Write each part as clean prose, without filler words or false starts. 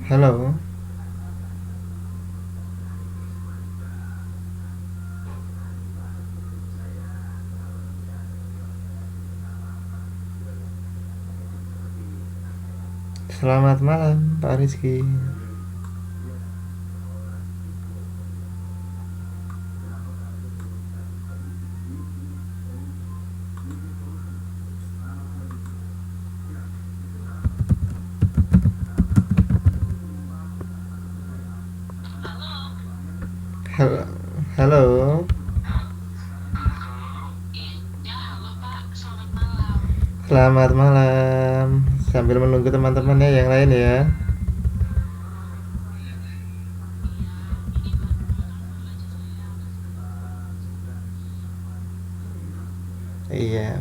Halo, selamat malam Pak Rizky. Halo, halo, selamat malam. Sambil menunggu teman-temannya yang lain ya. Iya.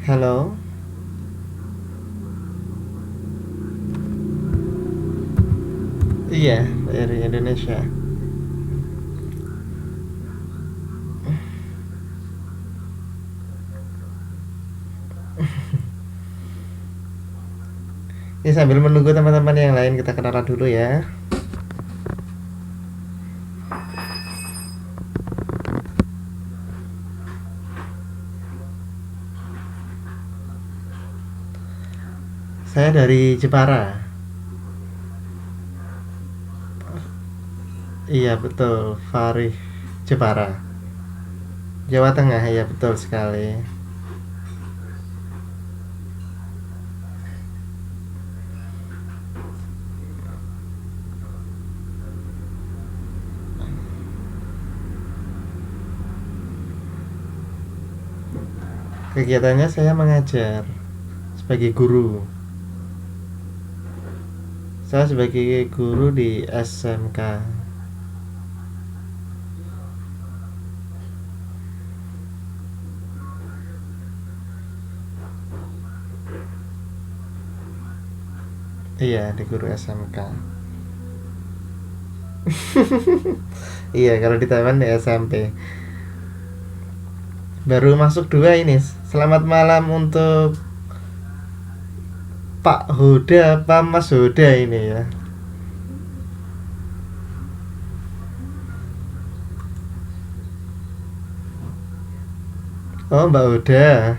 Halo. Iya, dari Indonesia. Ini sambil menunggu teman-teman yang lain kita kenalan dulu ya. Saya dari Jepara. Iya betul, Farih Jepara. Jawa Tengah ya betul sekali. Kegiatannya saya mengajar sebagai guru. Saya sebagai guru di SMK. Iya, di guru SMK. Iya, kalau di Taiwan di SMP. Baru masuk dua ini. Selamat malam untuk Pak Huda apa Mas Huda ini ya. Oh, Mbak Huda.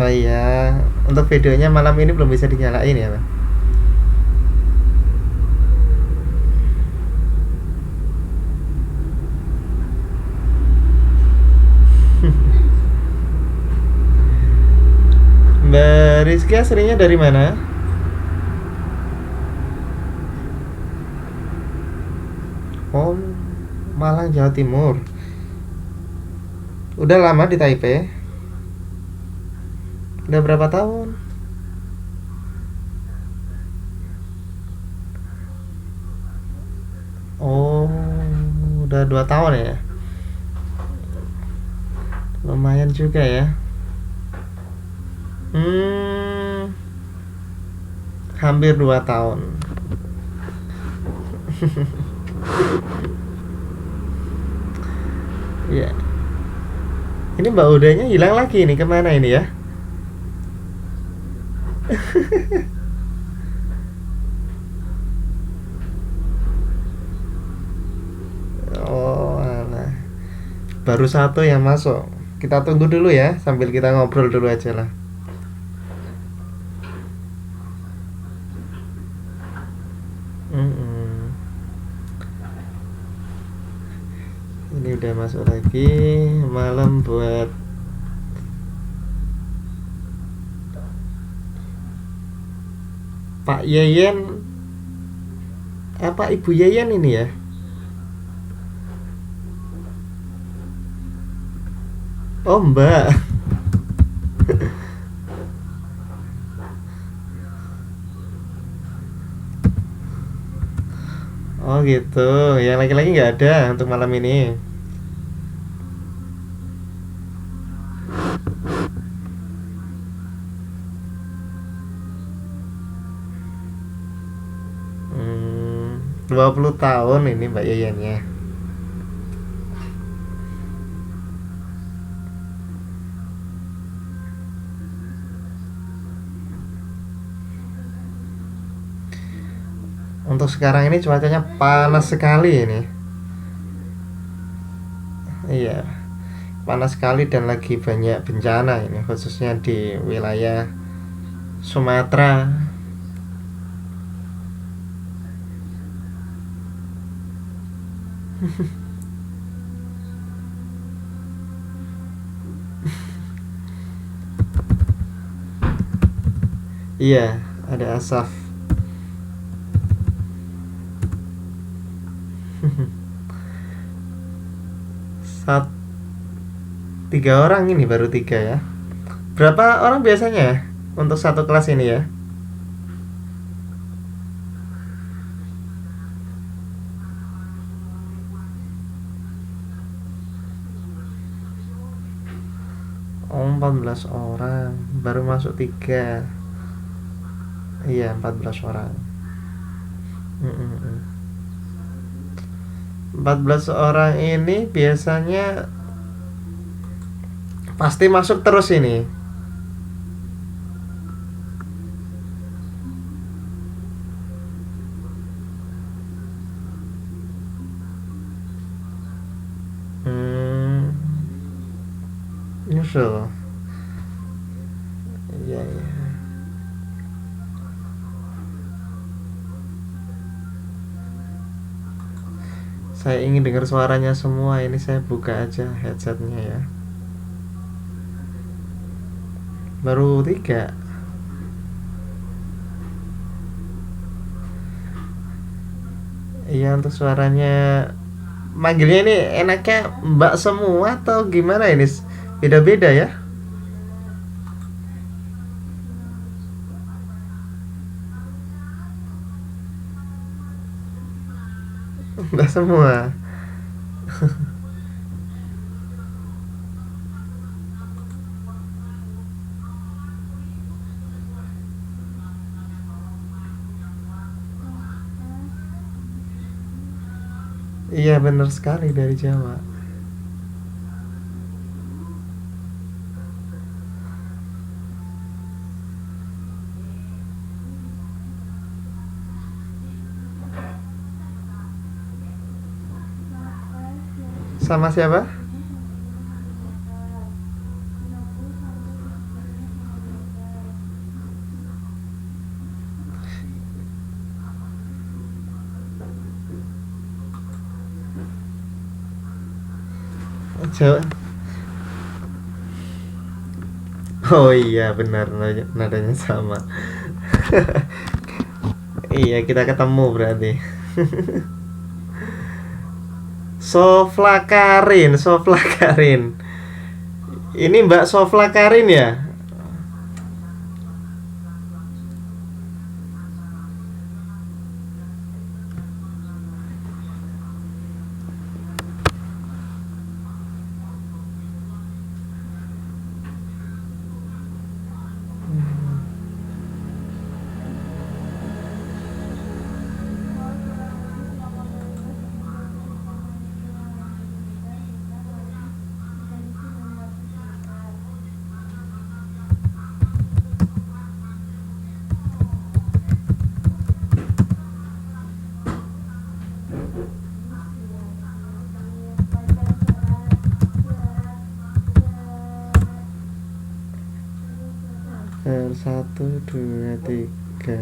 Oh iya, untuk videonya malam ini belum bisa dinyalain ya, Pak. Mbak Rizky aslinya dari mana? Oh, Malang, Jawa Timur. Udah lama di Taipei? Udah berapa tahun? Oh, udah 2 tahun ya. Lumayan juga ya. Hmm, hampir 2 tahun. Iya. Ini Mbak Udanya hilang lagi nih, kemana ini ya? Oh, alah. Baru satu yang masuk. Kita tunggu dulu ya, sambil kita ngobrol dulu aja lah. Mm-mm. Ini udah masuk lagi. Malam buat Pak Yeyen, apa Ibu Yeyen ini ya? Oh Mbak. Oh gitu. Yang laki-laki nggak ada untuk malam ini. Hmm, 20 tahun ini Mbak Yeyennya. Untuk sekarang ini cuacanya panas sekali ini. Iya, panas sekali dan lagi banyak bencana ini khususnya di wilayah Sumatera. Iya, ada asap. Sat, 3 orang ini baru 3 ya. Berapa orang biasanya untuk satu kelas ini ya? Oh, 14 orang. Baru masuk 3. Iya, 14 orang. 14 orang ini biasanya pasti masuk terus ini. Hmm, nyusul. Iya, iya. Saya ingin dengar suaranya semua. Ini saya buka aja headsetnya ya. Baru 3. Iya, untuk suaranya manggilnya ini enaknya Mbak semua atau gimana ini? Beda-beda ya. Mbak semua. Iya benar sekali dari Jawa. Sama siapa? Jawa. Oh iya benar nadanya sama. Iya kita ketemu berarti. Sofla Karin, Sofla Karin. Ini Mbak Sofla Karin ya? Satu, dua, tiga.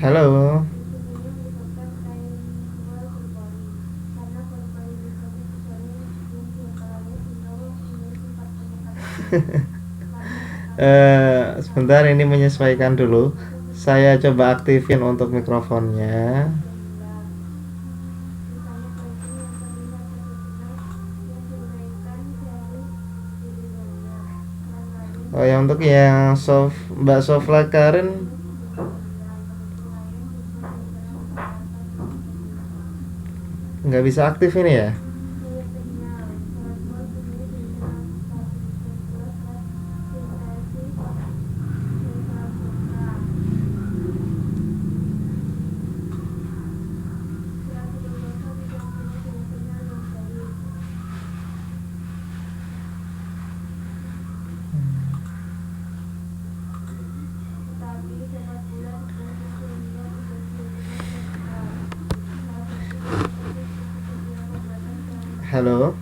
Halo. Sebentar, ini menyesuaikan dulu. Saya coba aktifin untuk mikrofonnya. Oh ya, untuk yang Mbak Sofla Karin nggak bisa aktif ini ya. Halo.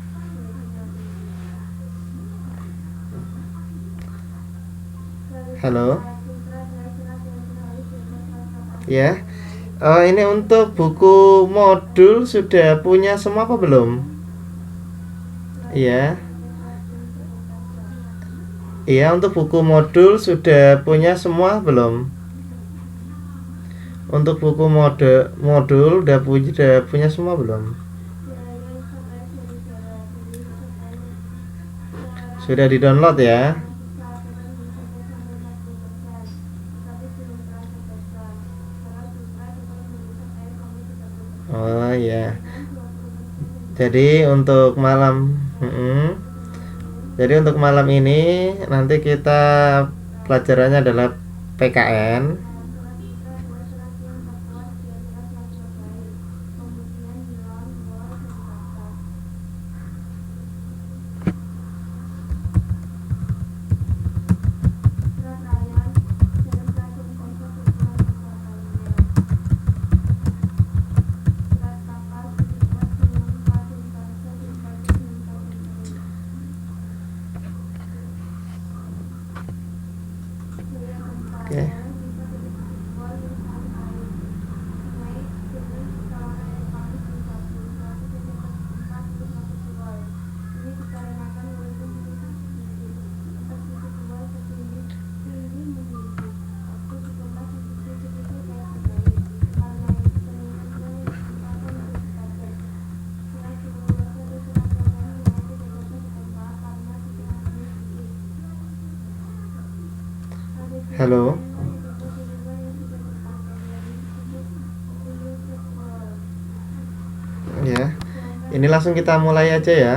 Halo. Ya. Oh, ini untuk buku modul sudah punya semua apa belum? Iya. Iya, untuk buku modul sudah punya semua belum? Untuk buku modul udah punya semua belum? Sudah di-download ya? Oh ya. Jadi untuk malam Jadi untuk malam ini nanti kita pelajarannya adalah PKN. Oke. Halo. Ya. Ini langsung kita mulai aja ya.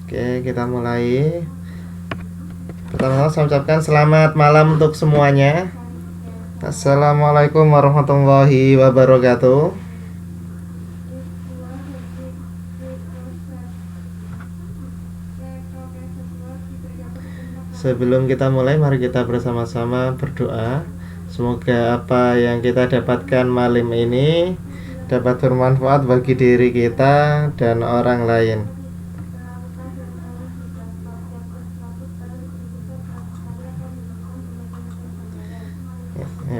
Oke, kita mulai. Pertama, saya ucapkan selamat malam untuk semuanya. Assalamualaikum warahmatullahi wabarakatuh. Sebelum kita mulai, mari kita bersama-sama berdoa. Semoga apa yang kita dapatkan malam ini dapat bermanfaat bagi diri kita dan orang lain.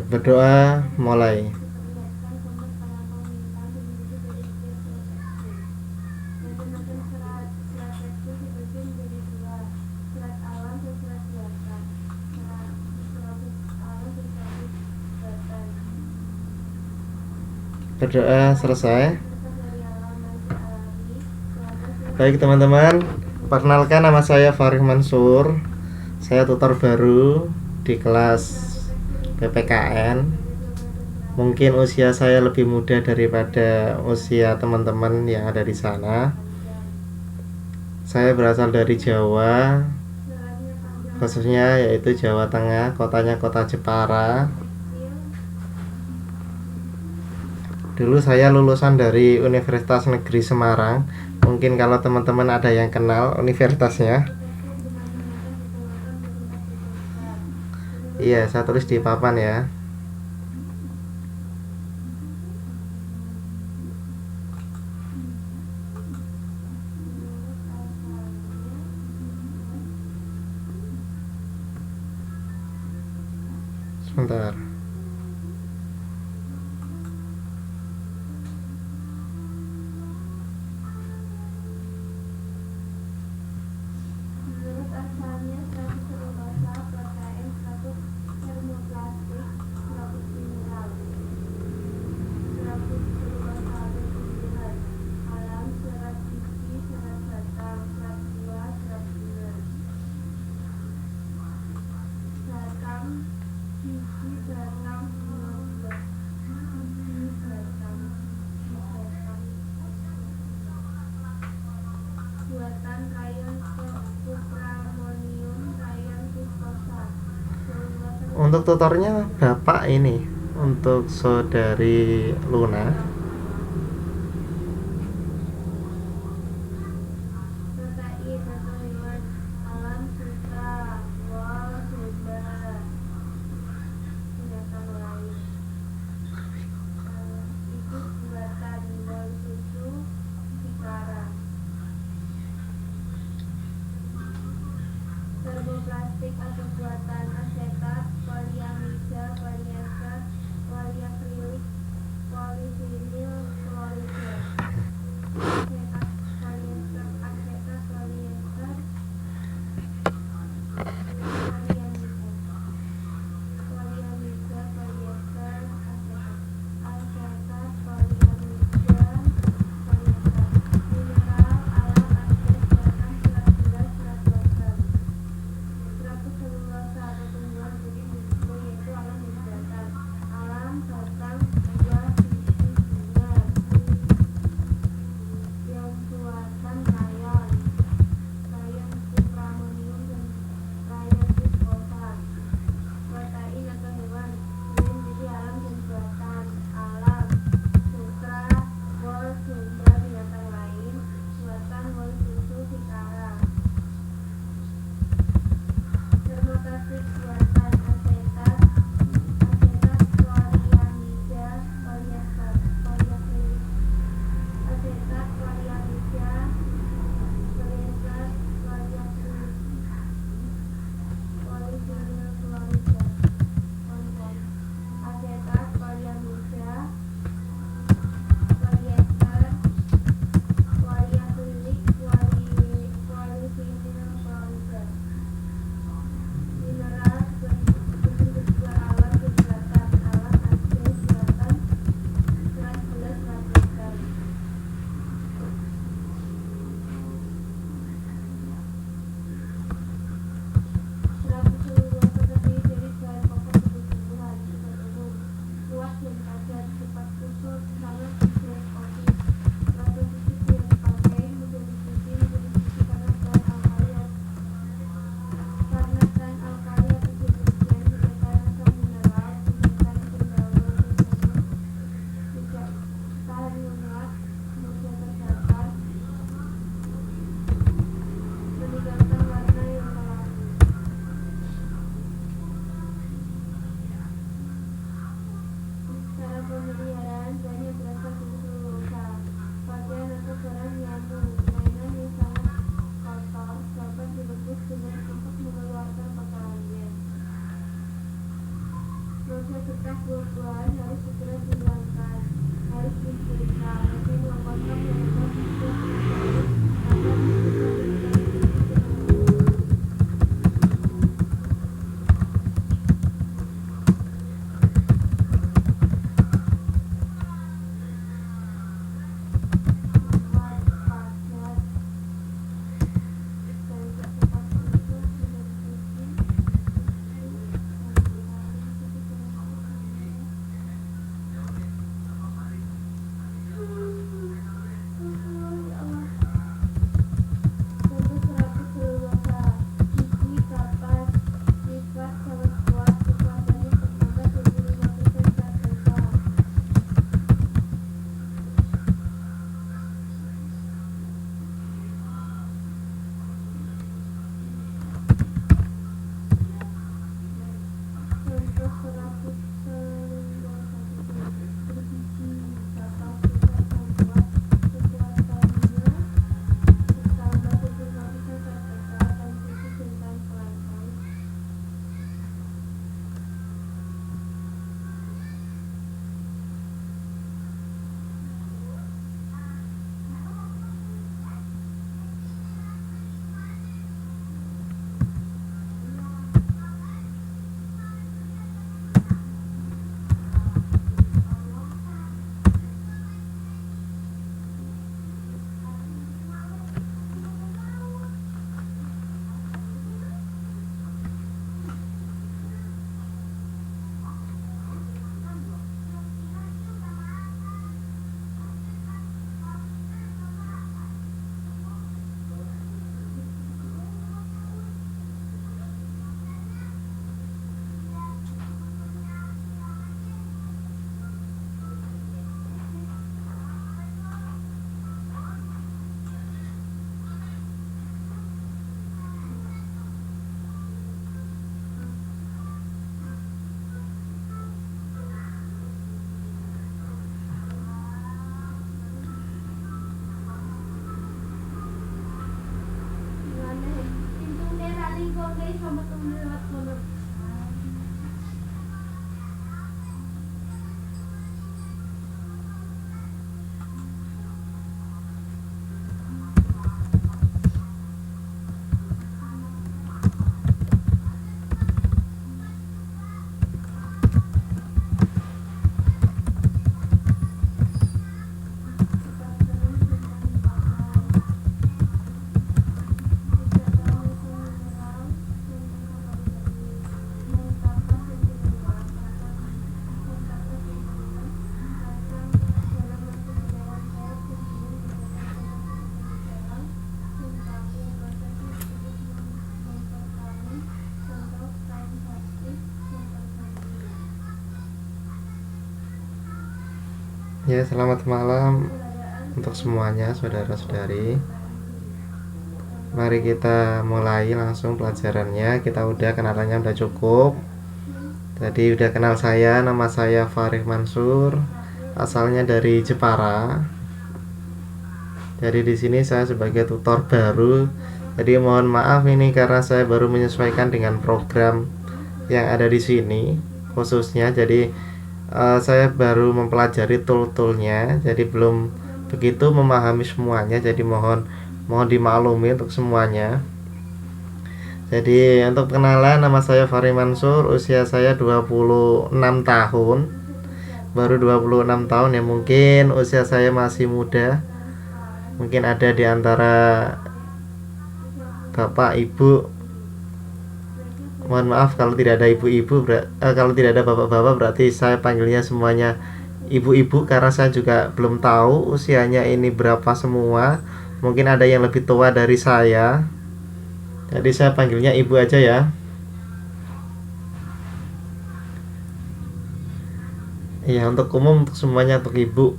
Berdoa mulai. Berdoa selesai. Baik teman-teman, perkenalkan nama saya Farih Mansur. Saya tutor baru di kelas PPKN. Mungkin usia saya lebih muda daripada usia teman-teman yang ada di sana. Saya berasal dari Jawa, khususnya yaitu Jawa Tengah, kotanya kota Jepara. Dulu saya lulusan dari Universitas Negeri Semarang. Mungkin kalau teman-teman ada yang kenal universitasnya. Iya, saya tulis di papan ya. Sebentar. Menurut asalnya 100 selulosa, protein, 100 termoplastik, 100 mineral, 100 selulosa bertumbuhan alam, serat biji, serat batang, serat buah, serat bulan. Batang biji, batang buah, biji batang, buatan rayon kupramonium, rayon viskosa, selulosa Untuk tutornya Bapak ini, untuk saudari Luna. protein atau hewan alam, sutra, wol, hebat, binatang lain. Itu buatan wol, susu, cikara. Termoplastik atau buatan asetat, poliamida, poliester, poliakrilik, polivinil, klorida. Asetat, poliester, asetat, poliester, poliamida, poliester, asetat, poliamida, poliester. Mineral alam, asbes, batang, serat gelas, serat logam. 100 selulosa atau tumbuhan putih Ya, selamat malam untuk semuanya saudara-saudari. Mari kita mulai langsung pelajarannya. Kita udah kenalannya udah cukup. Tadi udah kenal saya, nama saya Farih Mansur, asalnya dari Jepara. Jadi di sini saya sebagai tutor baru. Jadi mohon maaf ini karena saya baru menyesuaikan dengan program yang ada di sini khususnya. Jadi saya baru mempelajari tool-toolnya, jadi belum begitu memahami semuanya. Jadi mohon dimaklumi untuk semuanya. Jadi untuk kenalan, nama saya Farih Mansur, usia saya 26 tahun. Baru 26 tahun ya, mungkin usia saya masih muda. Mungkin ada di antara bapak ibu, mohon maaf kalau tidak ada ibu-ibu, kalau tidak ada bapak-bapak, berarti saya panggilnya semuanya ibu-ibu karena saya juga belum tahu usianya ini berapa semua. Mungkin ada yang lebih tua dari saya, jadi saya panggilnya ibu aja ya. Iya, untuk umum untuk semuanya untuk ibu.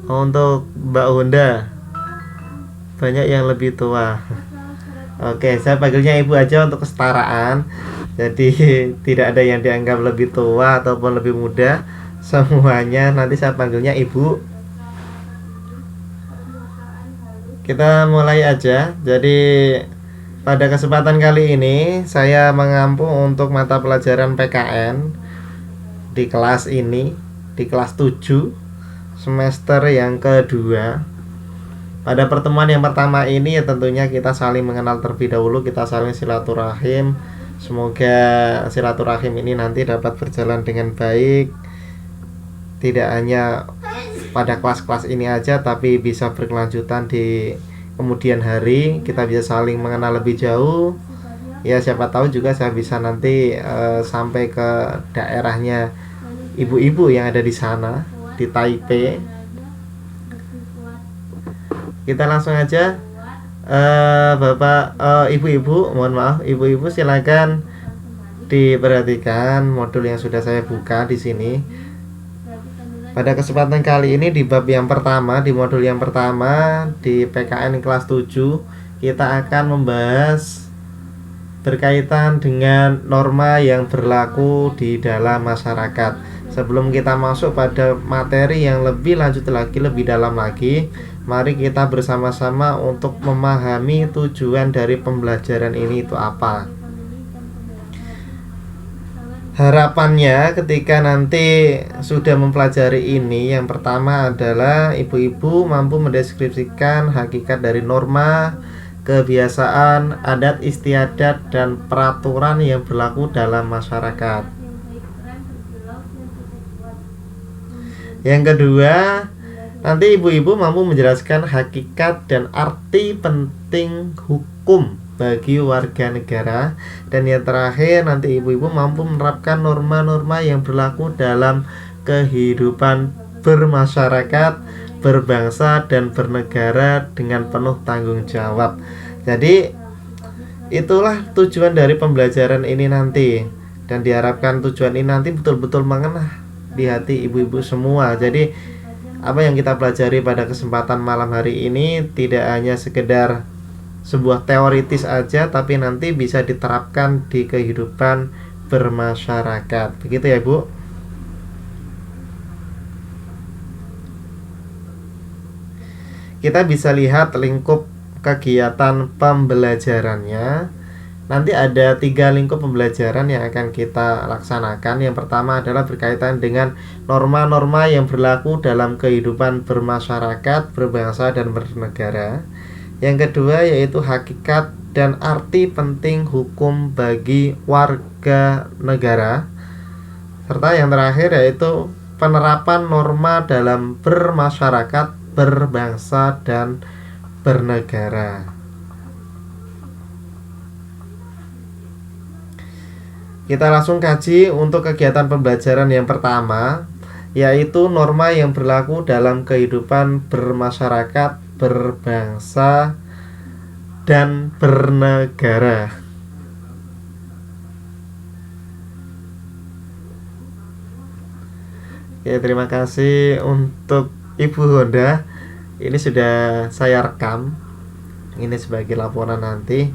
Untuk Mbak Honda banyak yang lebih tua. Oke, saya panggilnya ibu aja untuk kesetaraan. Jadi tidak ada yang dianggap lebih tua ataupun lebih muda. Semuanya nanti saya panggilnya ibu. Kita mulai aja. Jadi pada kesempatan kali ini saya mengampu untuk mata pelajaran PKN di kelas ini, di kelas 7 semester yang kedua. Pada pertemuan yang pertama ini ya tentunya kita saling mengenal terlebih dahulu, kita saling silaturahim. Semoga silaturahim ini nanti dapat berjalan dengan baik. Tidak hanya pada kelas-kelas ini aja, tapi bisa berkelanjutan di kemudian hari. Kita bisa saling mengenal lebih jauh. Ya siapa tahu juga saya bisa nanti sampai ke daerahnya ibu-ibu yang ada di sana, di Taipei. Kita langsung aja, bapak, ibu-ibu, mohon maaf, ibu-ibu silakan diperhatikan modul yang sudah saya buka di sini. Pada kesempatan kali ini di bab yang pertama, di modul yang pertama di PKN kelas 7, kita akan membahas berkaitan dengan norma yang berlaku di dalam masyarakat. Sebelum kita masuk pada materi yang lebih lanjut lagi, lebih dalam lagi, mari kita bersama-sama untuk memahami tujuan dari pembelajaran ini itu apa. Harapannya ketika nanti sudah mempelajari ini, yang pertama adalah ibu-ibu mampu mendeskripsikan hakikat dari norma, kebiasaan, adat istiadat, dan peraturan yang berlaku dalam masyarakat. Yang kedua, nanti ibu-ibu mampu menjelaskan hakikat dan arti penting hukum bagi warga negara. Dan yang terakhir, nanti ibu-ibu mampu menerapkan norma-norma yang berlaku dalam kehidupan bermasyarakat, berbangsa, dan bernegara dengan penuh tanggung jawab. Jadi itulah tujuan dari pembelajaran ini nanti. Dan diharapkan tujuan ini nanti betul-betul mengena di hati ibu-ibu semua. Jadi apa yang kita pelajari pada kesempatan malam hari ini tidak hanya sekedar sebuah teoritis aja, tapi nanti bisa diterapkan di kehidupan bermasyarakat. Begitu ya Bu? Kita bisa lihat lingkup kegiatan pembelajarannya. Nanti ada 3 lingkup pembelajaran yang akan kita laksanakan. Yang pertama adalah berkaitan dengan norma-norma yang berlaku dalam kehidupan bermasyarakat, berbangsa, dan bernegara. Yang kedua yaitu hakikat dan arti penting hukum bagi warga negara. Serta yang terakhir yaitu penerapan norma dalam bermasyarakat, berbangsa, dan bernegara. Kita langsung kaji untuk kegiatan pembelajaran yang pertama, yaitu norma yang berlaku dalam kehidupan bermasyarakat, berbangsa, dan bernegara. Oke, terima kasih untuk Ibu Honda. Ini sudah saya rekam. Ini sebagai laporan nanti.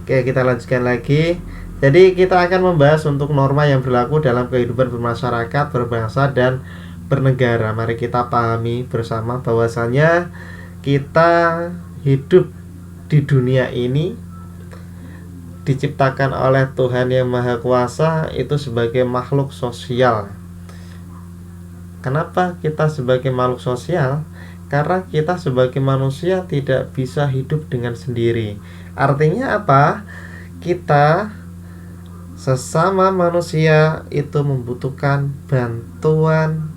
Oke, kita lanjutkan lagi. Jadi kita akan membahas untuk norma yang berlaku dalam kehidupan bermasyarakat, berbangsa, dan bernegara. Mari kita pahami bersama bahwasannya kita hidup di dunia ini diciptakan oleh Tuhan Yang Maha Kuasa itu sebagai makhluk sosial. Kenapa kita sebagai makhluk sosial? Karena kita sebagai manusia tidak bisa hidup dengan sendiri. Artinya apa? Kita sesama manusia itu membutuhkan bantuan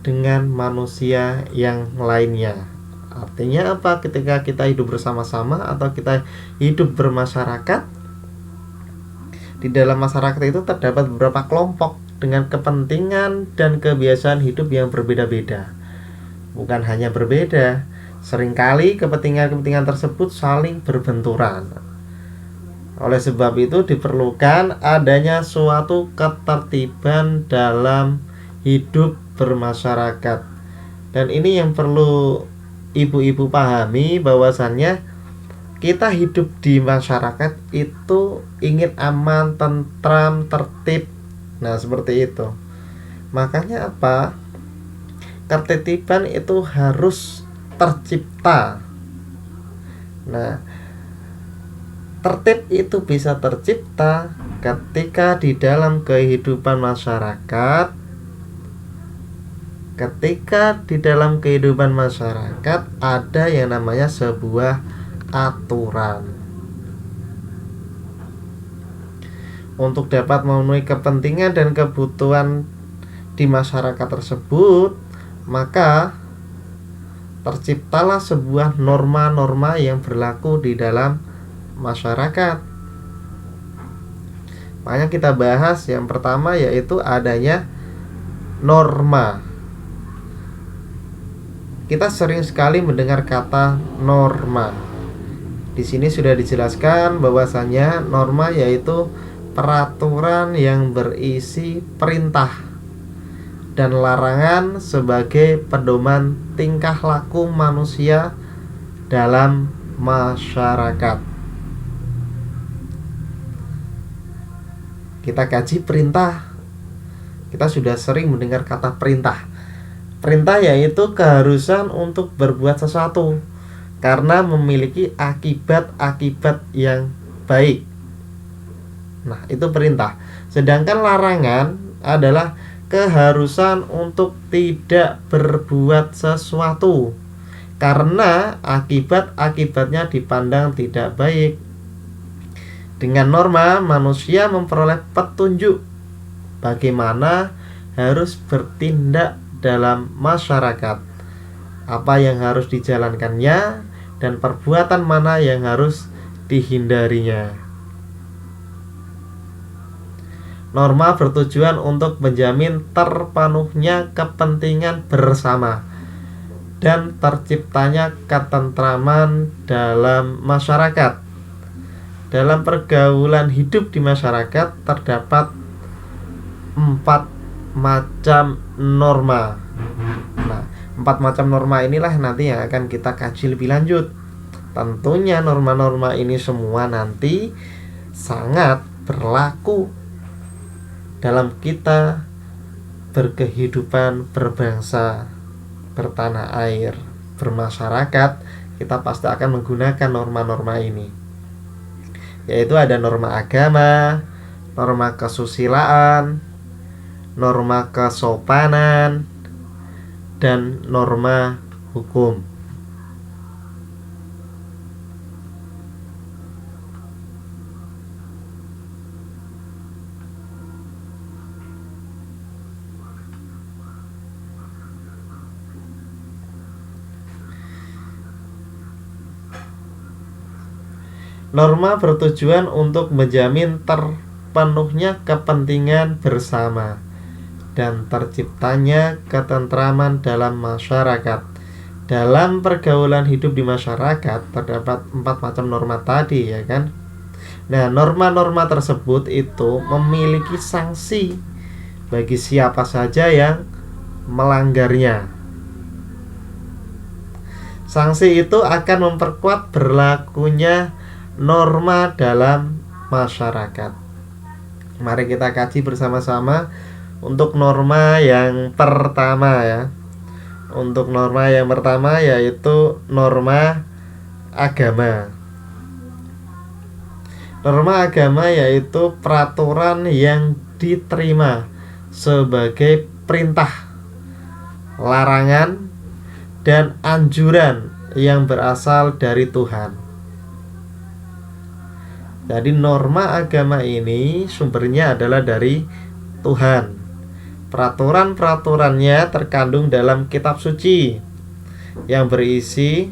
dengan manusia yang lainnya. Artinya apa? Ketika kita hidup bersama-sama atau kita hidup bermasyarakat, di dalam masyarakat itu terdapat beberapa kelompok dengan kepentingan dan kebiasaan hidup yang berbeda-beda. Bukan hanya berbeda, seringkali kepentingan-kepentingan tersebut saling berbenturan. Oleh sebab itu diperlukan adanya suatu ketertiban dalam hidup bermasyarakat. Dan ini yang perlu ibu-ibu pahami, bahwasannya kita hidup di masyarakat itu ingin aman, tentram, tertib. Nah, seperti itu. Makanya apa? Ketertiban itu harus tercipta. Nah, tertib itu bisa tercipta ketika di dalam kehidupan masyarakat. Ketika di dalam kehidupan masyarakat ada yang namanya sebuah aturan. Untuk dapat memenuhi kepentingan dan kebutuhan di masyarakat tersebut, maka terciptalah sebuah norma-norma yang berlaku di dalam masyarakat. Makanya kita bahas yang pertama yaitu adanya norma. Kita sering sekali mendengar kata norma. Di sini sudah dijelaskan bahwasannya norma yaitu peraturan yang berisi perintah dan larangan sebagai pedoman tingkah laku manusia dalam masyarakat. Kita kaji perintah. Kita sudah sering mendengar kata perintah. Perintah yaitu keharusan untuk berbuat sesuatu karena memiliki akibat-akibat yang baik. Nah, itu perintah. Sedangkan larangan adalah keharusan untuk tidak berbuat sesuatu karena akibat-akibatnya dipandang tidak baik. Dengan norma, manusia memperoleh petunjuk bagaimana harus bertindak dalam masyarakat, apa yang harus dijalankannya, dan perbuatan mana yang harus dihindarinya. Norma bertujuan untuk menjamin terpenuhnya kepentingan bersama dan terciptanya ketentraman dalam masyarakat. Dalam pergaulan hidup di masyarakat terdapat 4 macam norma. Nah, 4 macam norma inilah nanti yang akan kita kaji lebih lanjut. Tentunya norma-norma ini semua nanti sangat berlaku dalam kita berkehidupan, berbangsa, bertanah air, bermasyarakat. Kita pasti akan menggunakan norma-norma ini. yaitu ada norma agama, norma kesusilaan, norma kesopanan, dan norma hukum. Norma bertujuan untuk menjamin terpenuhnya kepentingan bersama dan terciptanya ketentraman dalam masyarakat. Dalam pergaulan hidup di masyarakat terdapat 4 macam norma tadi, ya kan? Nah, norma-norma tersebut itu memiliki sanksi bagi siapa saja yang melanggarnya. Sanksi itu akan memperkuat berlakunya norma dalam masyarakat. Mari kita kaji bersama-sama untuk norma yang pertama, ya. Untuk norma yang pertama yaitu norma agama. Norma agama yaitu peraturan yang diterima sebagai perintah, larangan, dan anjuran yang berasal dari Tuhan. Jadi norma agama ini sumbernya adalah dari Tuhan. Peraturan-peraturannya terkandung dalam kitab suci yang berisi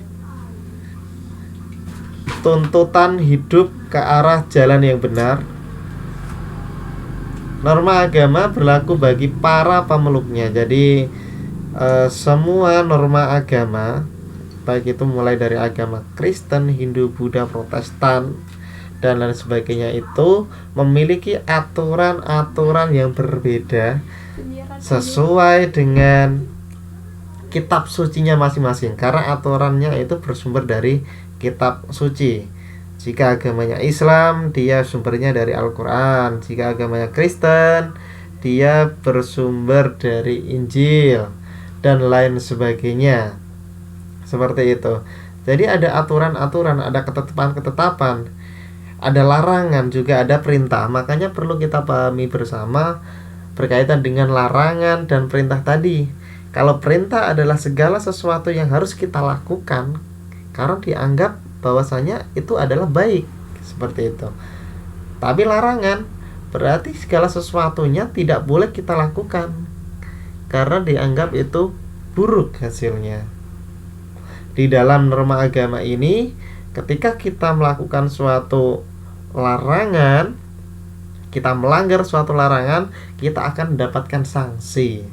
tuntutan hidup ke arah jalan yang benar. Norma agama berlaku bagi para pemeluknya. Jadi semua norma agama, baik itu mulai dari agama Kristen, Hindu, Buddha, Protestan, dan lain sebagainya, itu memiliki aturan-aturan yang berbeda sesuai dengan kitab sucinya masing-masing, karena aturannya itu bersumber dari kitab suci. Jika agamanya Islam, dia sumbernya dari Al-Quran. Jika agamanya Kristen, dia bersumber dari Injil, dan lain sebagainya. Seperti itu. Jadi ada aturan-aturan, ada ketetapan-ketetapan, ada larangan, juga ada perintah. Makanya perlu kita pahami bersama berkaitan dengan larangan dan perintah tadi. Kalau perintah adalah segala sesuatu yang harus kita lakukan karena dianggap bahwasanya itu adalah baik, seperti itu. Tapi larangan berarti segala sesuatunya tidak boleh kita lakukan karena dianggap itu buruk hasilnya. Di dalam norma agama ini, ketika kita melakukan suatu larangan, kita melanggar suatu larangan, kita akan mendapatkan sanksi.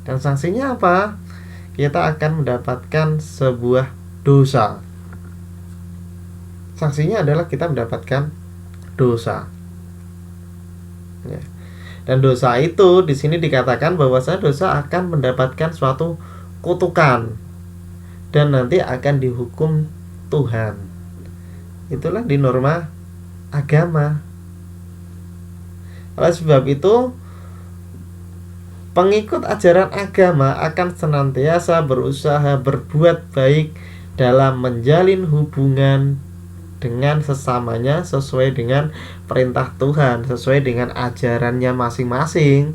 Dan sanksinya apa? Kita akan mendapatkan sebuah dosa. Sanksinya adalah kita mendapatkan dosa. Ya. Dan dosa itu di sini dikatakan bahwasanya dosa akan mendapatkan suatu kutukan dan nanti akan dihukum Tuhan. Itulah di norma agama. Oleh sebab itu, pengikut ajaran agama akan senantiasa berusaha berbuat baik dalam menjalin hubungan dengan sesamanya sesuai dengan perintah Tuhan, sesuai dengan ajarannya masing-masing.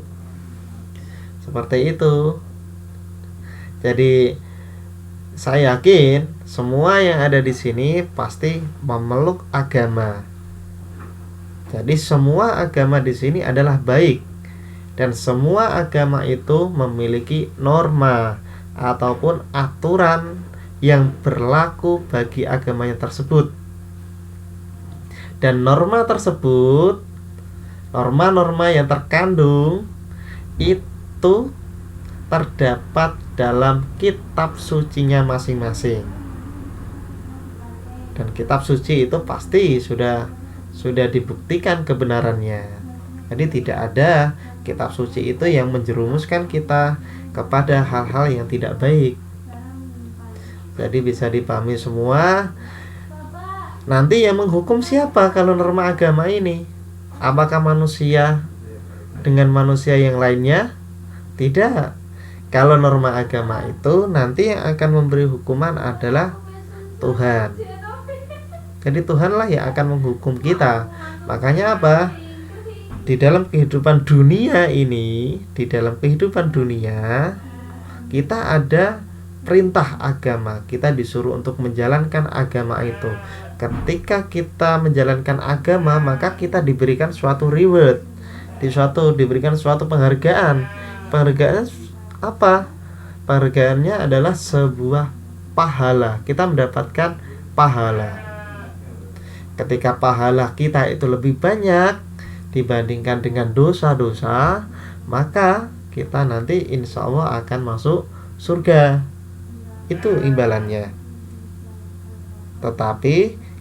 Seperti itu. Jadi saya yakin semua yang ada di sini pasti memeluk agama. Jadi semua agama di sini adalah baik, dan semua agama itu memiliki norma ataupun aturan yang berlaku bagi agamanya tersebut. Dan norma tersebut, norma-norma yang terkandung itu terdapat dalam kitab sucinya masing-masing. Dan kitab suci itu pasti sudah dibuktikan kebenarannya. Jadi tidak ada kitab suci itu yang menjerumuskan kita kepada hal-hal yang tidak baik. Jadi bisa dipahami semua. Nanti yang menghukum siapa kalau norma agama ini? Apakah manusia dengan manusia yang lainnya? Tidak. Kalau norma agama itu nanti yang akan memberi hukuman adalah Tuhan. Jadi Tuhanlah yang akan menghukum kita. Makanya apa? Di dalam kehidupan dunia ini, kita ada perintah agama. Kita disuruh untuk menjalankan agama itu. Ketika kita menjalankan agama, maka kita diberikan suatu reward, diberikan suatu penghargaan. Penghargaan apa? Penghargaannya adalah sebuah pahala. Kita mendapatkan pahala. Ketika pahala kita itu lebih banyak dibandingkan dengan dosa-dosa, maka kita nanti insya Allah akan masuk surga. Itu imbalannya. Tetapi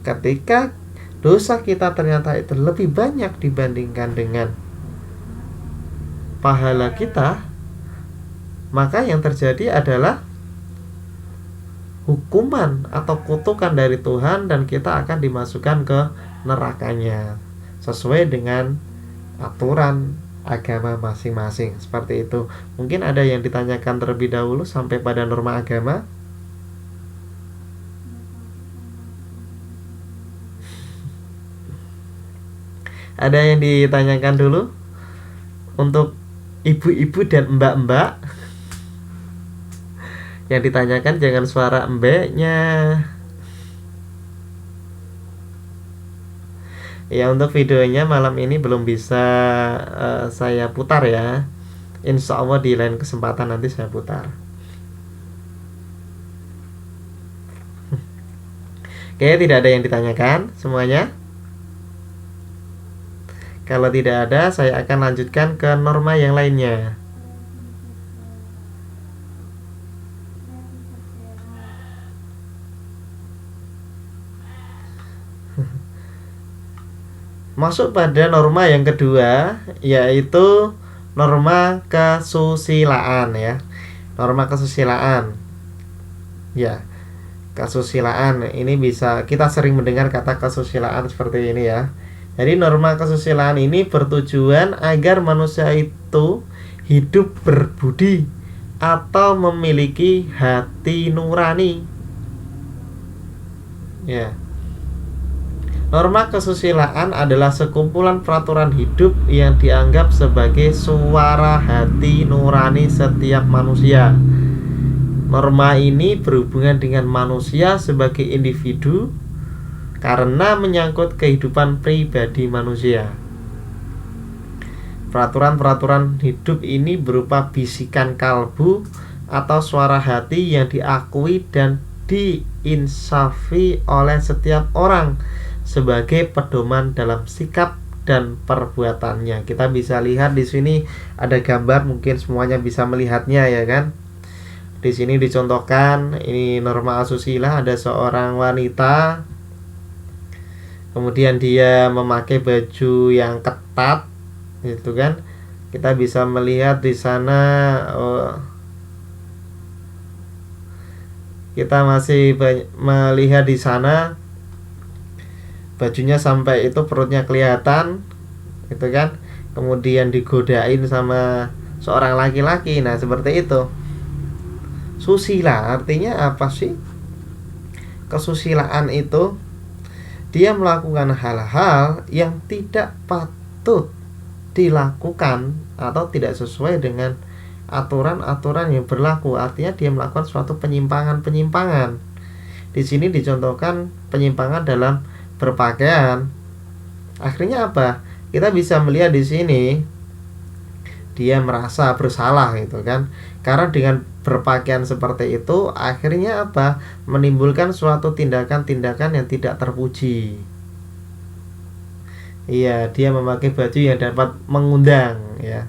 ketika dosa kita ternyata itu lebih banyak dibandingkan dengan pahala kita, maka yang terjadi adalah hukuman atau kutukan dari Tuhan, dan kita akan dimasukkan ke nerakanya sesuai dengan aturan agama masing-masing. Seperti itu. Mungkin ada yang ditanyakan terlebih dahulu sampai pada norma agama. Ada yang ditanyakan dulu untuk ibu-ibu dan mbak-mbak. Yang ditanyakan jangan suara mbeknya. Ya, untuk videonya malam ini belum bisa saya putar ya. Insya Allah di lain kesempatan nanti saya putar. Oke, tidak ada yang ditanyakan semuanya. Kalau tidak ada, saya akan lanjutkan ke norma yang lainnya. Masuk pada norma yang kedua, yaitu norma kesusilaan ya. Norma kesusilaan. Ya. Kesusilaan ini bisa, kita sering mendengar kata kesusilaan seperti ini ya. Jadi norma kesusilaan ini bertujuan agar manusia itu hidup berbudi atau memiliki hati nurani. Ya. Norma kesusilaan adalah sekumpulan peraturan hidup yang dianggap sebagai suara hati nurani setiap manusia. Norma ini berhubungan dengan manusia sebagai individu karena menyangkut kehidupan pribadi manusia. Peraturan-peraturan hidup ini berupa bisikan kalbu atau suara hati yang diakui dan diinsafi oleh setiap orang sebagai pedoman dalam sikap dan perbuatannya. Kita bisa lihat di sini ada gambar, mungkin semuanya bisa melihatnya ya kan. Di sini dicontohkan ini norma asusila, ada seorang wanita. Kemudian dia memakai baju yang ketat, gitu kan? Kita bisa melihat di sana, kita masih melihat di sana bajunya sampai itu perutnya kelihatan, gitu kan? Kemudian digodain sama seorang laki-laki. Nah, seperti itu. Susila artinya apa sih? Kesusilaan itu dia melakukan hal-hal yang tidak patut dilakukan atau tidak sesuai dengan aturan-aturan yang berlaku. Artinya dia melakukan suatu penyimpangan-penyimpangan. Di sini dicontohkan penyimpangan dalam berpakaian. Akhirnya apa? Kita bisa melihat di sini dia merasa bersalah gitu kan. Karena dengan berpakaian seperti itu akhirnya apa? Menimbulkan suatu tindakan-tindakan yang tidak terpuji. Iya, dia memakai baju yang dapat mengundang ya.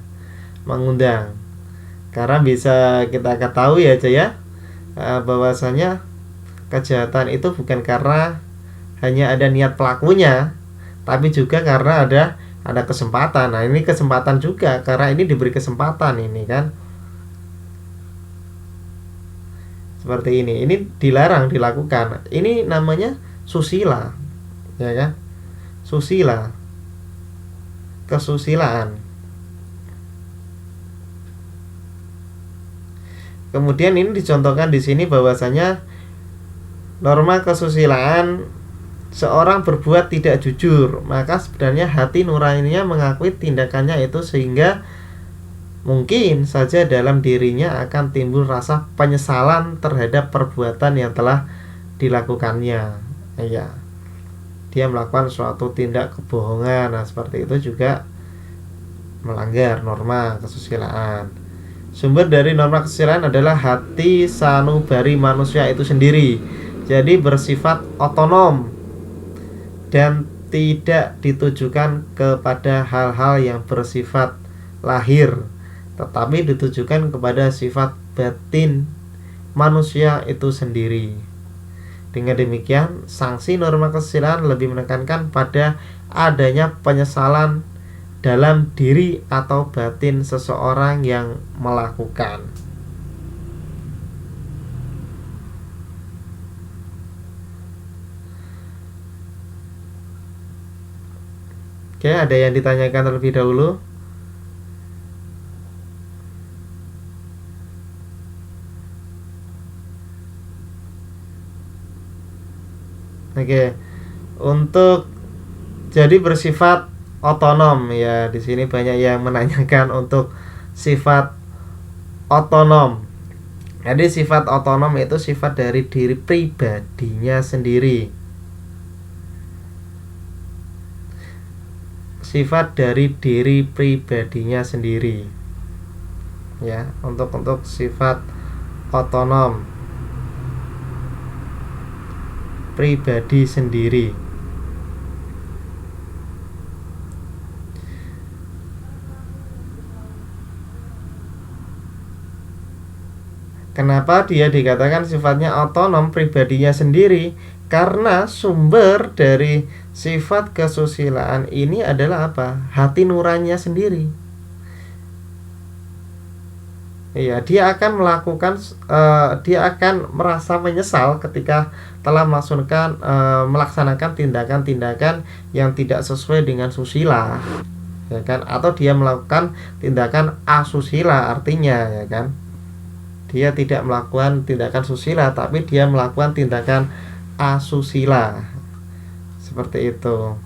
Mengundang. Karena bisa kita ketahui aja ya, bahwasanya kejahatan itu bukan karena hanya ada niat pelakunya, tapi juga karena ada kesempatan. Nah, ini kesempatan juga karena ini diberi kesempatan ini kan. Seperti ini dilarang dilakukan. Ini namanya susila, ya kan? Susila, kesusilaan. Kemudian ini dicontohkan di sini bahwasanya norma kesusilaan seorang berbuat tidak jujur, maka sebenarnya hati nuraninya mengakui tindakannya itu, sehingga mungkin saja dalam dirinya akan timbul rasa penyesalan terhadap perbuatan yang telah dilakukannya. Ya, dia melakukan suatu tindak kebohongan. Nah, seperti itu juga melanggar norma kesusilaan. Sumber dari norma kesusilaan adalah hati sanubari manusia itu sendiri. Jadi bersifat otonom dan tidak ditujukan kepada hal-hal yang bersifat lahir, tetapi ditujukan kepada sifat batin manusia itu sendiri. Dengan demikian, sanksi norma kesusilaan lebih menekankan pada adanya penyesalan dalam diri atau batin seseorang yang melakukan. Oke, ada yang ditanyakan terlebih dahulu? Oke, untuk jadi bersifat otonom, ya di sini banyak yang menanyakan untuk sifat otonom. Jadi sifat otonom itu sifat dari diri pribadinya sendiri. Sifat dari diri pribadinya sendiri. Ya, untuk sifat otonom pribadi sendiri. Kenapa dia dikatakan sifatnya otonom pribadinya sendiri? Karena sumber dari sifat kesusilaan ini adalah apa? Hati nuraninya sendiri. Iya, dia akan dia akan merasa menyesal ketika telah melaksanakan tindakan-tindakan yang tidak sesuai dengan susila, ya kan? Atau dia melakukan tindakan asusila, artinya, ya kan? Dia tidak melakukan tindakan susila, tapi dia melakukan tindakan asusila, seperti itu.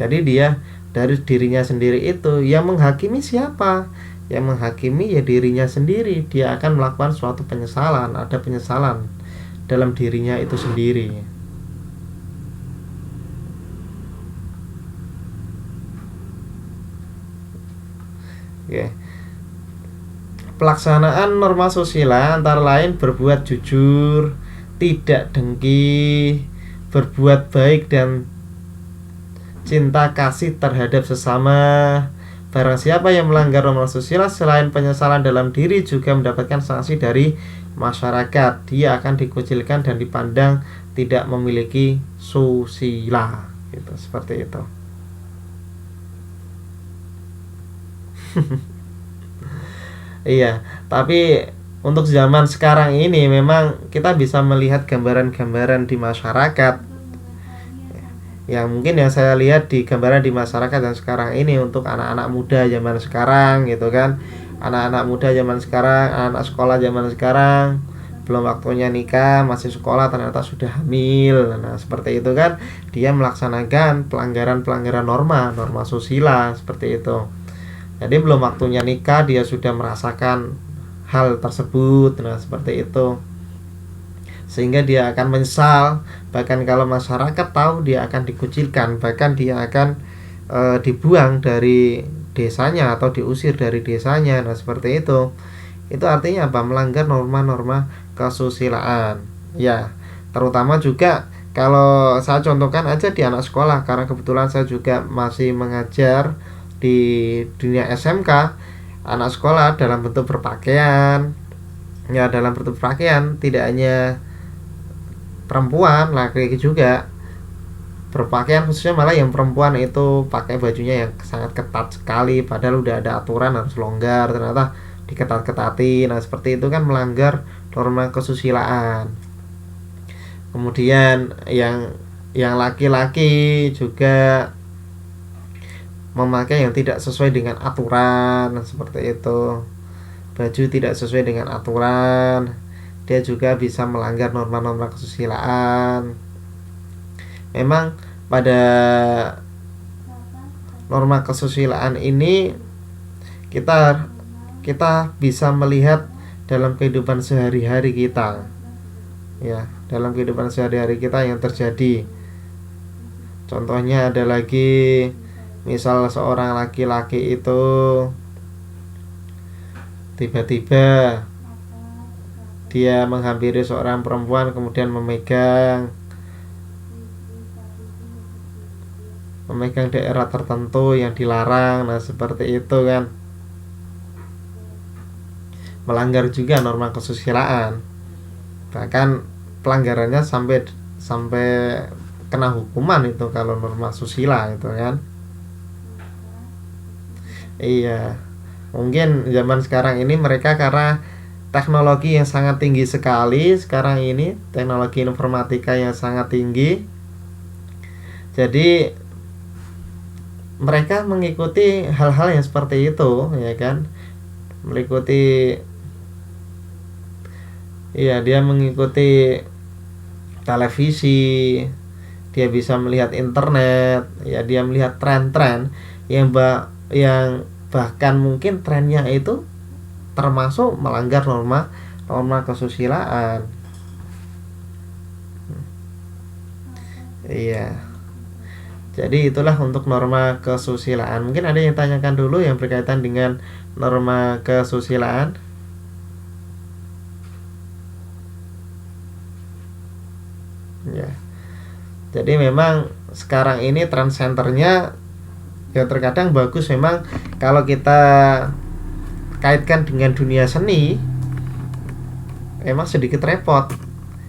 Jadi dia dari dirinya sendiri itu, yang menghakimi siapa? Yang menghakimi ya dirinya sendiri. Dia akan melakukan suatu penyesalan, ada penyesalan dalam dirinya itu sendiri. Oke. Pelaksanaan norma susila antara lain berbuat jujur, tidak dengki, berbuat baik dan cinta kasih terhadap sesama. Barang siapa yang melanggar norma susila selain penyesalan dalam diri juga mendapatkan sanksi dari masyarakat. Dia akan dikucilkan dan dipandang tidak memiliki susila. Gitu, seperti itu. Iya, tapi untuk zaman sekarang ini memang kita bisa melihat gambaran-gambaran di masyarakat. Yang mungkin yang saya lihat di gambaran di masyarakat yang sekarang ini untuk anak-anak muda zaman sekarang gitu kan. Anak-anak muda zaman sekarang, anak sekolah zaman sekarang belum waktunya nikah, masih sekolah ternyata sudah hamil. Nah, seperti itu kan, dia melaksanakan pelanggaran-pelanggaran norma susila seperti itu. Jadi belum waktunya nikah dia sudah merasakan hal tersebut. Nah, seperti itu. Sehingga dia akan menyesal. Bahkan kalau masyarakat tahu, dia akan dikucilkan. Bahkan dia akan dibuang dari desanya atau diusir dari desanya. Nah, seperti itu. Itu artinya apa? Melanggar norma-norma kesusilaan. Ya, terutama juga kalau saya contohkan aja di anak sekolah, karena kebetulan saya juga masih mengajar di dunia SMK. Anak sekolah dalam bentuk berpakaian, ya dalam bentuk berpakaian tidak hanya perempuan, laki-laki juga berpakaian, khususnya malah yang perempuan itu pakai bajunya yang sangat ketat sekali, padahal udah ada aturan harus longgar, ternyata diketat-ketati. Nah, seperti itu kan melanggar norma kesusilaan. Kemudian yang laki-laki juga memakai yang tidak sesuai dengan aturan, seperti itu. Baju tidak sesuai dengan aturan, dia juga bisa melanggar norma-norma kesusilaan. memang pada norma kesusilaan ini kita bisa melihat dalam kehidupan sehari-hari kita, ya, dalam kehidupan sehari-hari kita yang terjadi. Contohnya ada lagi, misal seorang laki-laki itu tiba-tiba dia menghampiri seorang perempuan, kemudian memegang daerah tertentu yang dilarang. Nah, seperti itu kan melanggar juga norma kesusilaan. Bahkan pelanggarannya sampai kena hukuman itu kalau norma susila itu kan. Iya. Mungkin zaman sekarang ini mereka karena teknologi yang sangat tinggi sekali sekarang ini, teknologi informatika yang sangat tinggi, jadi mereka mengikuti hal-hal yang seperti itu, ya kan, mengikuti, iya, dia mengikuti televisi, dia bisa melihat internet, ya, dia melihat tren-tren yang bahkan mungkin trennya itu termasuk melanggar norma kesusilaan. Iya. Jadi itulah untuk norma kesusilaan. Mungkin ada yang tanyakan dulu yang berkaitan dengan norma kesusilaan. Ya. Jadi memang sekarang ini trend centernya ya terkadang bagus memang kalau kita kaitkan dengan dunia seni, emang sedikit repot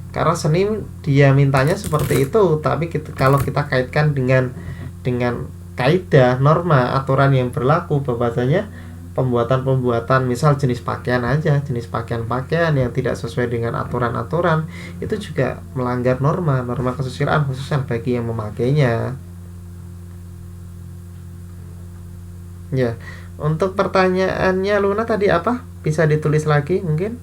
karena seni dia mintanya seperti itu, tapi kalau kita kaitkan dengan kaidah, norma, aturan yang berlaku, bahwasanya pembuatan misal jenis pakaian aja, jenis pakaian yang tidak sesuai dengan aturan-aturan itu juga melanggar norma kesusilaan, khususnya bagi yang memakainya. Ya, untuk pertanyaannya Luna tadi apa? Bisa ditulis lagi mungkin?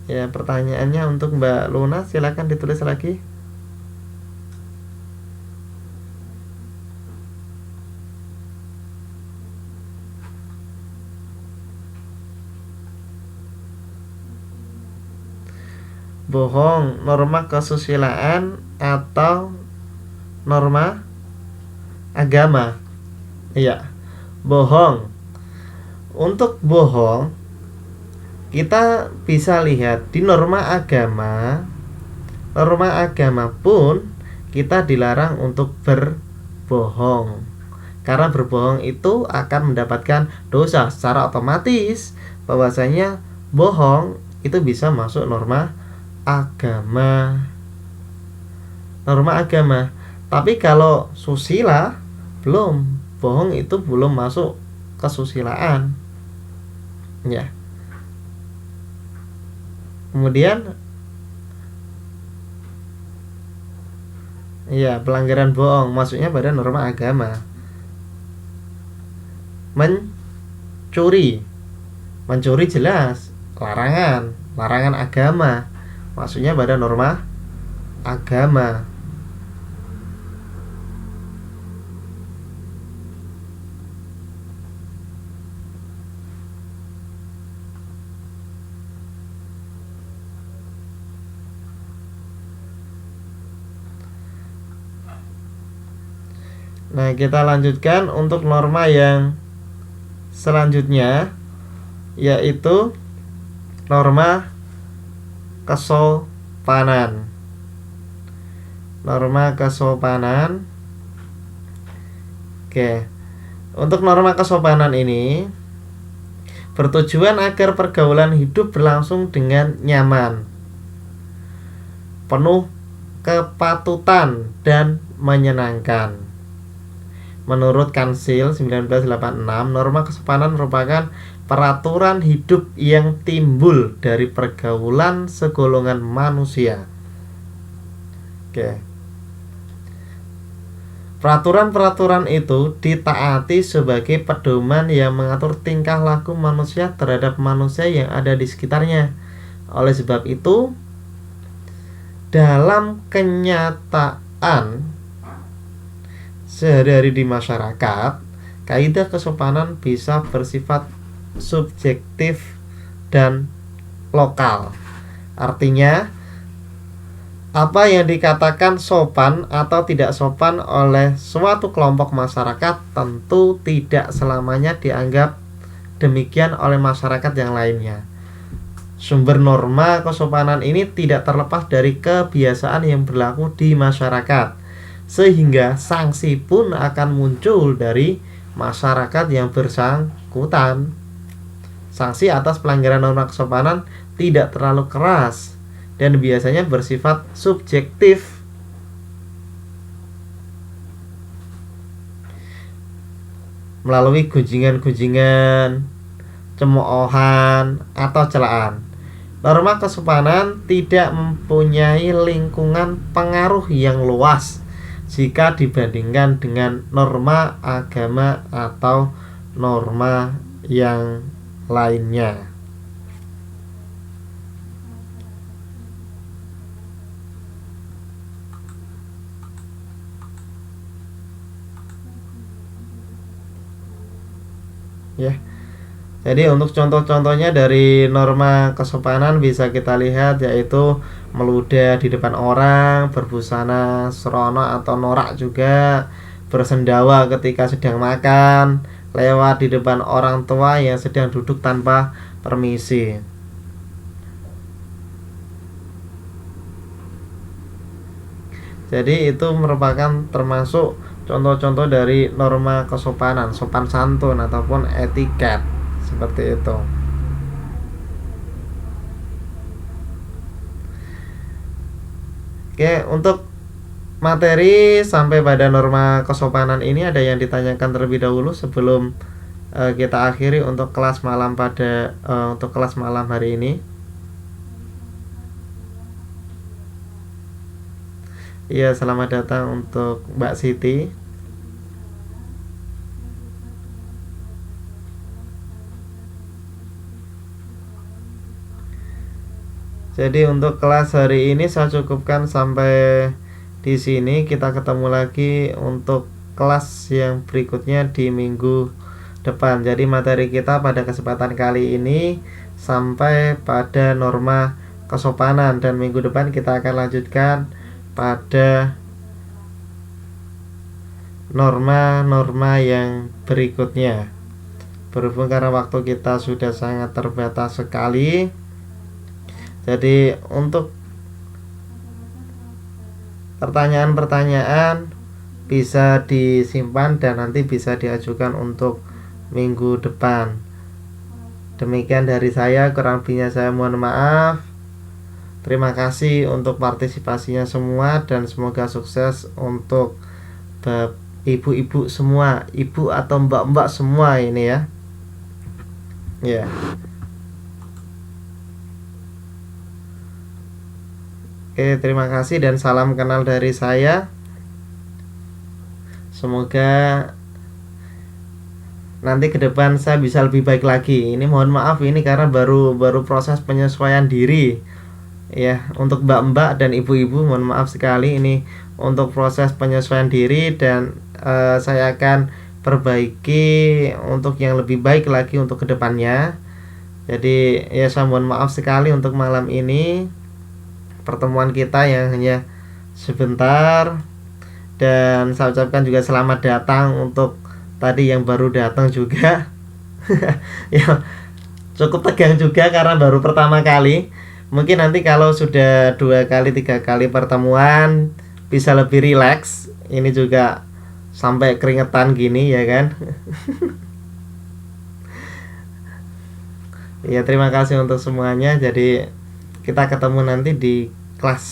Ya, pertanyaannya untuk Mbak Luna silakan ditulis lagi. Bohong, norma kesusilaan atau norma agama? Iya, bohong. Untuk bohong kita bisa lihat di norma agama pun kita dilarang untuk berbohong, karena berbohong itu akan mendapatkan dosa. Secara otomatis bahwasanya bohong itu bisa masuk norma agama. Tapi kalau susila belum, bohong itu belum masuk kesusilaan, ya. Kemudian ya, pelanggaran bohong masuknya pada norma agama. Mencuri jelas larangan agama, maksudnya pada norma agama. Nah, kita lanjutkan untuk norma yang selanjutnya, yaitu norma kesopanan. Oke. Untuk norma kesopanan ini bertujuan agar pergaulan hidup berlangsung dengan nyaman, penuh kepatutan dan menyenangkan. Menurut Kansil 1986, norma kesopanan merupakan peraturan hidup yang timbul dari pergaulan segolongan manusia. Oke. Peraturan-peraturan itu ditaati sebagai pedoman yang mengatur tingkah laku manusia terhadap manusia yang ada di sekitarnya. Oleh sebab itu, dalam kenyataan sehari-hari di masyarakat, kaidah kesopanan bisa bersifat subjektif dan lokal. Artinya, apa yang dikatakan sopan atau tidak sopan oleh suatu kelompok masyarakat tentu tidak selamanya dianggap demikian oleh masyarakat yang lainnya. Sumber norma kesopanan ini tidak terlepas dari kebiasaan yang berlaku di masyarakat, sehingga sanksi pun akan muncul dari masyarakat yang bersangkutan. Sanksi atas pelanggaran norma kesopanan tidak terlalu keras dan biasanya bersifat subjektif. Melalui gunjingan-gunjingan, cemoohan, atau celaan. Norma kesopanan tidak mempunyai lingkungan pengaruh yang luas jika dibandingkan dengan norma agama atau norma yang lainnya. Ya. Jadi untuk contoh-contohnya dari norma kesopanan bisa kita lihat, yaitu meludah di depan orang, berbusana srono atau norak juga, bersendawa ketika sedang makan, lewat di depan orang tua yang sedang duduk tanpa permisi. Jadi itu merupakan termasuk contoh-contoh dari norma kesopanan, sopan santun ataupun etiket, seperti itu. Oke, untuk materi sampai pada norma kesopanan ini ada yang ditanyakan terlebih dahulu sebelum kita akhiri untuk kelas malam untuk kelas malam hari ini. Iya, selamat datang untuk Mbak Siti. Jadi untuk kelas hari ini saya cukupkan sampai di sini. Kita ketemu lagi untuk kelas yang berikutnya di minggu depan. Jadi materi kita pada kesempatan kali ini sampai pada norma kesopanan, dan minggu depan kita akan lanjutkan pada norma-norma yang berikutnya. Berhubung karena waktu kita sudah sangat terbatas sekali, jadi untuk pertanyaan-pertanyaan bisa disimpan dan nanti bisa diajukan untuk minggu depan. Demikian dari saya, kurang lebihnya saya mohon maaf. Terima kasih untuk partisipasinya semua dan semoga sukses untuk ibu-ibu semua, ibu atau mbak-mbak semua ini ya. Ya. Oke, terima kasih dan salam kenal dari saya. Semoga nanti ke depan saya bisa lebih baik lagi. Ini mohon maaf ini karena baru proses penyesuaian diri. Ya, untuk mbak-mbak dan ibu-ibu mohon maaf sekali, ini untuk proses penyesuaian diri dan saya akan perbaiki untuk yang lebih baik lagi untuk kedepannya. Jadi ya saya mohon maaf sekali untuk malam ini pertemuan kita yang hanya sebentar, dan saya ucapkan juga selamat datang untuk tadi yang baru datang juga. Ya, cukup tegang juga karena baru pertama kali. Mungkin nanti kalau sudah 2 kali 3 kali pertemuan bisa lebih rileks. Ini juga sampai keringetan gini ya kan. Ya, terima kasih untuk semuanya. Jadi kita ketemu nanti di kelas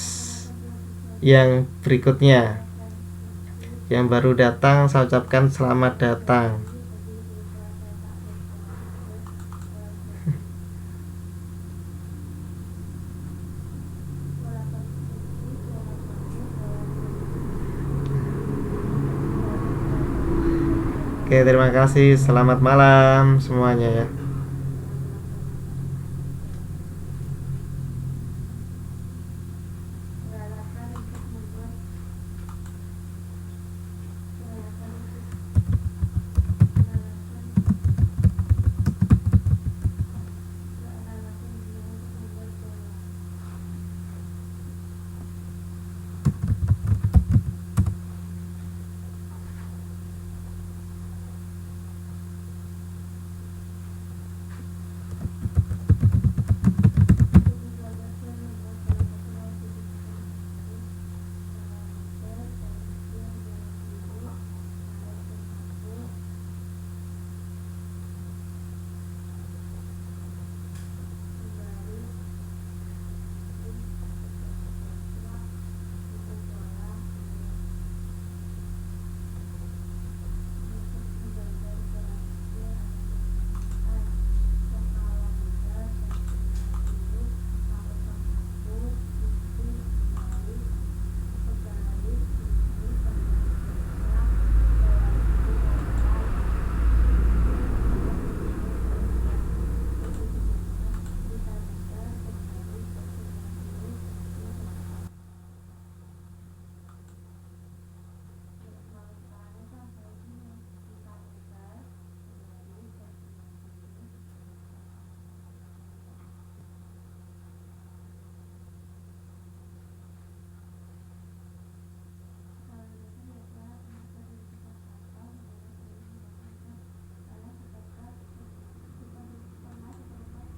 yang berikutnya. Yang baru datang saya ucapkan selamat datang. Oke, terima kasih. Selamat malam semuanya ya. Gerakan untuk membuat gerakan untuk gerakan dia untuk membuat bola.